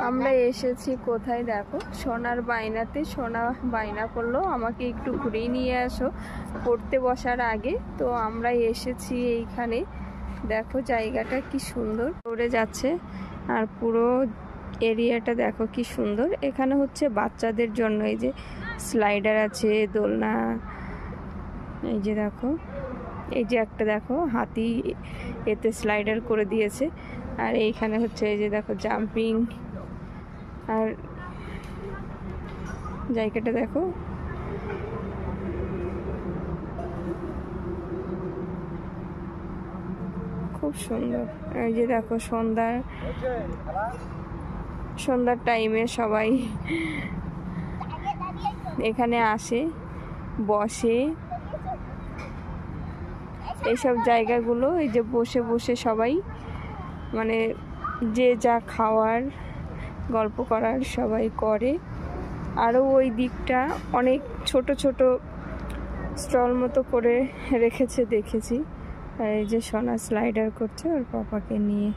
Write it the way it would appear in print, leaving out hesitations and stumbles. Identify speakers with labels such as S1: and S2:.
S1: আমরা এসেছি কোথায় দেখো, সোনার বায়নাতে। সোনা বায়না করলো আমাকে একটু ঘুরিয়ে নিয়ে আসো পড়তে বসার আগে। তো আমরা এসেছি এইখানে, দেখো জায়গাটা কি সুন্দর উড়ে যাচ্ছে, আর পুরো এরিয়াটা দেখো কি সুন্দর। এখানে হচ্ছে বাচ্চাদের জন্য এই যে স্লাইডার আছে, দোলনা, এই যে দেখো, এই যে একটা দেখো হাতি এতে স্লাইডার করে দিয়েছে। আর এইখানে হচ্ছে এই যে দেখো জাম্পিং, আর জায়গাটা দেখো খুব সুন্দর। এই যে দেখো সন্ধ্যার টাইমে সবাই এখানে আসে, বসে। এইসব জায়গাগুলো এই যে বসে বসে সবাই মানে যে যা খাওয়ার গল্প করার সবাই করে। আরও ওই দিকটা অনেক ছোট ছোট স্টল মতো করে রেখেছে দেখেছি। আর এই যে সোনা স্লাইডার করছে ওর পাপাকে নিয়ে।